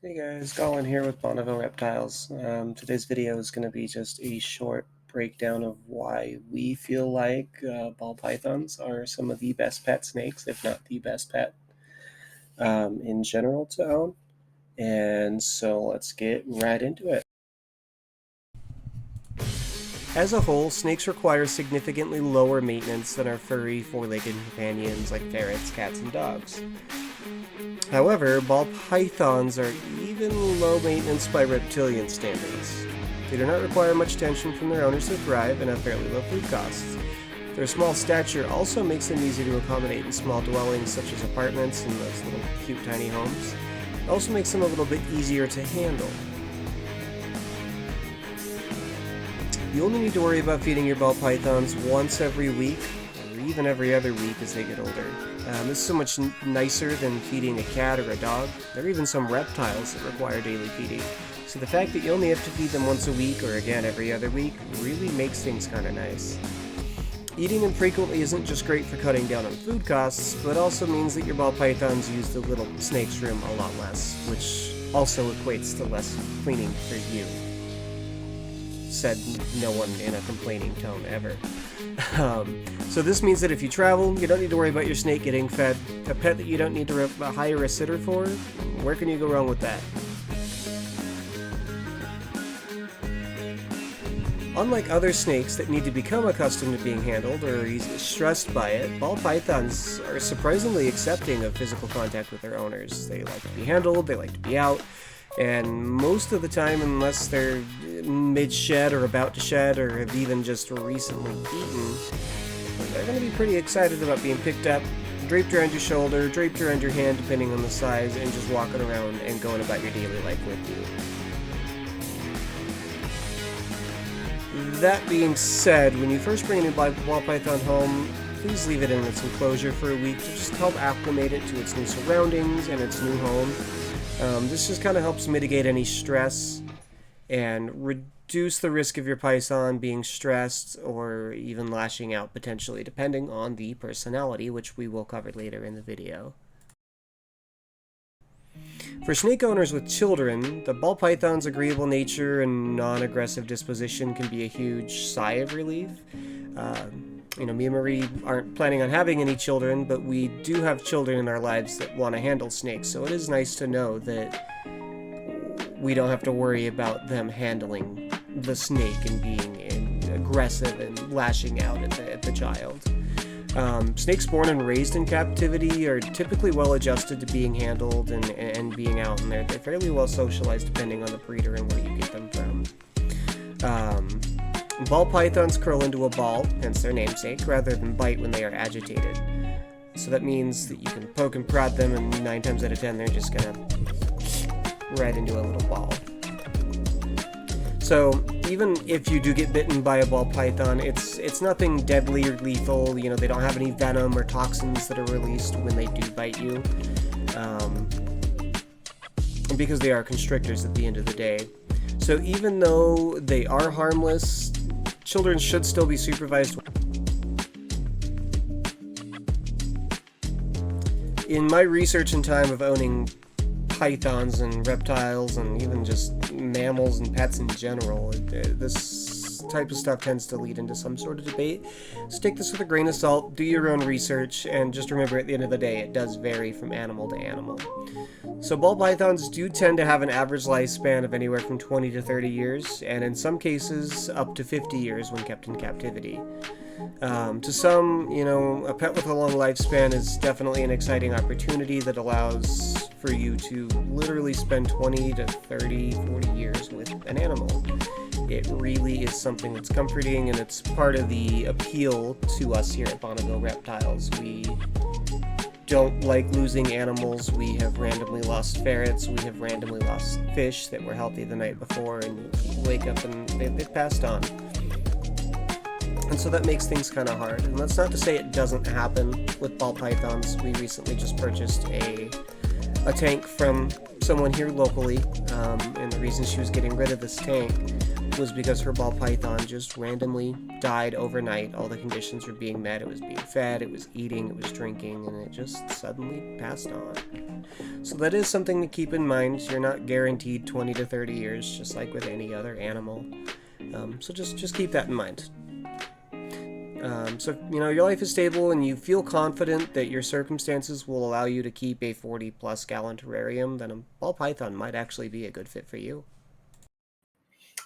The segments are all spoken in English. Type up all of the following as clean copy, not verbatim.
Hey guys, Colin here with Bonneville Reptiles. Today's video is going to be just a short breakdown of why we feel like ball pythons are some of the best pet snakes, if not the best pet in general to own. And so let's get right into it. As a whole, snakes require significantly lower maintenance than our furry, four-legged companions like ferrets, cats, and dogs. However, ball pythons are even low maintenance by reptilian standards. They do not require much attention from their owners to thrive and have fairly low food costs. Their small stature also makes them easy to accommodate in small dwellings such as apartments and those little cute tiny homes. It also makes them a little bit easier to handle. You only need to worry about feeding your ball pythons once every week, or even every other week as they get older. This is so much nicer than feeding a cat or a dog. There are even some reptiles that require daily feeding. So the fact that you only have to feed them once a week, or again every other week, really makes things kind of nice. Eating them frequently isn't just great for cutting down on food costs, but also means that your ball pythons use the little snake's room a lot less, which also equates to less cleaning for you. Said no one in a complaining tone ever. So this means that if you travel, you don't need to worry about your snake getting fed. A pet that you don't need to hire a sitter for, where can you go wrong with that? Unlike other snakes that need to become accustomed to being handled or easily stressed by it, ball pythons are surprisingly accepting of physical contact with their owners. They like to be handled, they like to be out, and most of the time, unless they're mid-shed or about to shed or have even just recently eaten, they're going to be pretty excited about being picked up, draped around your shoulder, draped around your hand depending on the size, and just walking around and going about your daily life with you. That being said, when you first bring a new ball python home, please leave it in its enclosure for a week to just help acclimate it to its new surroundings and its new home. This just kind of helps mitigate any stress and reduce the risk of your python being stressed or even lashing out potentially, depending on the personality, which we will cover later in the video. For snake owners with children, the ball python's agreeable nature and non-aggressive disposition can be a huge sigh of relief. Me and Marie aren't planning on having any children, but we do have children in our lives that want to handle snakes, so it is nice to know that we don't have to worry about them handling the snake and being aggressive and lashing out at the child. Snakes born and raised in captivity are typically well adjusted to being handled and being out, and they're fairly well socialized depending on the breeder and where you get them from. Ball pythons curl into a ball, hence their namesake, rather than bite when they are agitated. So that means that you can poke and prod them, and 9 times out of 10 they're just gonna right into a little ball. So even if you do get bitten by a ball python, it's nothing deadly or lethal. They don't have any venom or toxins that are released when they do bite you, because they are constrictors at the end of the day. So even though they are harmless, children should still be supervised. In my research and time of owning pythons and reptiles and even just mammals and pets in general, this type of stuff tends to lead into some sort of debate. So take this with a grain of salt, do your own research, and just remember at the end of the day it does vary from animal to animal. So ball pythons do tend to have an average lifespan of anywhere from 20 to 30 years, and in some cases up to 50 years when kept in captivity. To some, a pet with a long lifespan is definitely an exciting opportunity that allows for you to literally spend 20 to 30, 40 years with an animal. It really is something that's comforting, and it's part of the appeal to us here at Bonneville Reptiles. We don't like losing animals. We have randomly lost ferrets, we have randomly lost fish that were healthy the night before, and you wake up and they've passed on. And so that makes things kind of hard. And that's not to say it doesn't happen with ball pythons. We recently just purchased a tank from someone here locally, and the reason she was getting rid of this tank was because her ball python just randomly died overnight. All the conditions were being met. It was being fed, it was eating, it was drinking, and it just suddenly passed on. So that is something to keep in mind. You're not guaranteed 20 to 30 years, just like with any other animal. So just keep that in mind. So, your life is stable and you feel confident that your circumstances will allow you to keep a 40 plus gallon terrarium, then a ball python might actually be a good fit for you.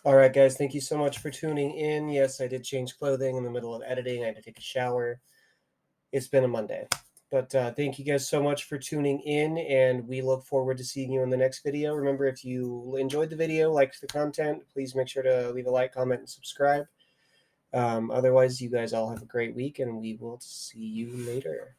Alright guys, thank you so much for tuning in. Yes, I did change clothing in the middle of editing. I had to take a shower. It's been a Monday. But thank you guys so much for tuning in, and we look forward to seeing you in the next video. Remember, if you enjoyed the video, liked the content, please make sure to leave a like, comment, and subscribe. Otherwise, you guys all have a great week, and we will see you later.